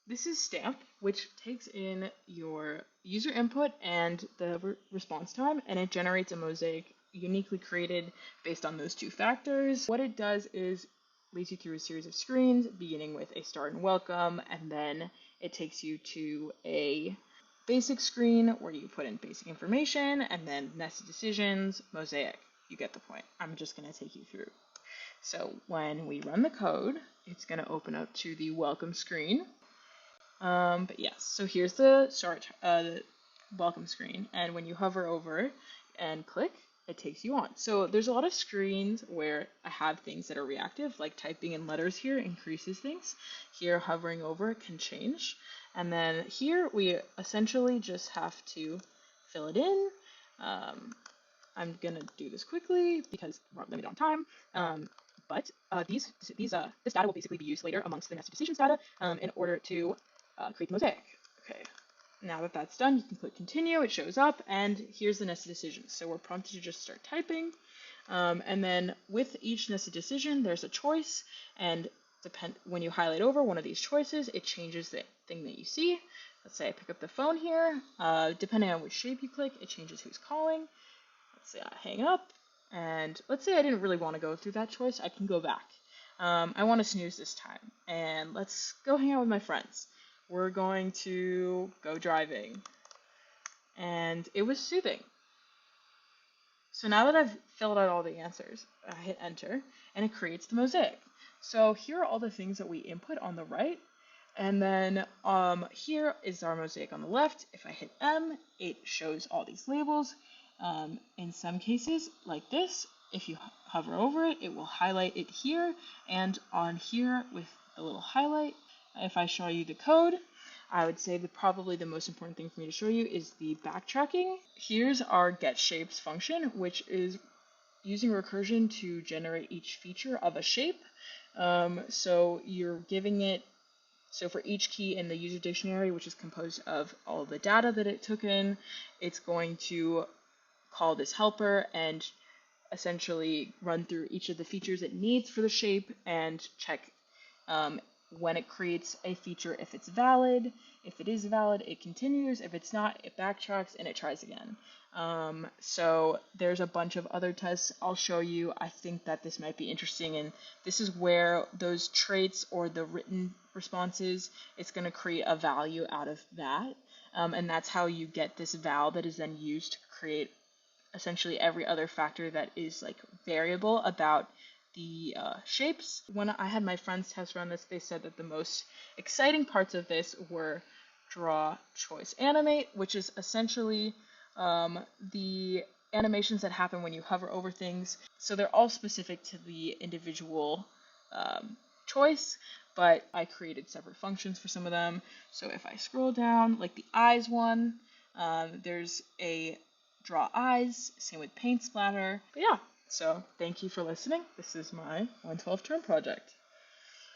This is Stamp, which takes in your user input and the response time, and it generates a mosaic uniquely created based on those two factors. What it does is leads you through a series of screens, beginning with a start and welcome, and then it takes you to a basic screen where you put in basic information, and then nested decisions, mosaic. You get the point. I'm just going to take you through. So when we run the code, it's going to open up to the welcome screen. But yes, so here's the start, welcome screen, and when you hover over it and click, it takes you on. So there's a lot of screens where I have things that are reactive, like typing in letters here increases things. Here, hovering over it can change. And then here, we essentially just have to fill it in. I'm gonna do this quickly because we're limited on time. But this data will basically be used later amongst the nested decisions data in order to create the mosaic. Okay, now that that's done, you can click continue, it shows up, and here's the nested decisions. So we're prompted to just start typing, and then with each nested decision, there's a choice, and when you highlight over one of these choices, it changes the thing that you see. Let's say I pick up the phone here, depending on which shape you click, it changes who's calling. Let's say I hang up, and let's say I didn't really want to go through that choice, I can go back. I want to snooze this time, and let's go hang out with my friends. We're going to go driving. And it was soothing. So now that I've filled out all the answers, I hit enter and it creates the mosaic. So here are all the things that we input on the right. And then here is our mosaic on the left. If I hit M, it shows all these labels. In some cases, like this, if you hover over it, it will highlight it here and on here with a little highlight. If I show you the code, I would say that probably the most important thing for me to show you is the backtracking. Here's our getShapes function, which is using recursion to generate each feature of a shape. So you're giving it, so for each key in the user dictionary, which is composed of all the data that it took in, it's going to call this helper and essentially run through each of the features it needs for the shape and check when it creates a feature if it's valid. If it is valid, it continues. If it's not, it backtracks and it tries again. So there's a bunch of other tests I'll show you. I think that this might be interesting, and this is where those traits or the written responses, it's going to create a value out of that. And that's how you get this val that is then used to create essentially every other factor that is like variable about the shapes. When I had my friends test run this, they said that the most exciting parts of this were draw, choice, animate, which is essentially the animations that happen when you hover over things. So they're all specific to the individual choice, but I created separate functions for some of them. So if I scroll down, like the eyes one, there's a draw eyes, same with paint splatter. But yeah, so thank you for listening. This is my 112 term project.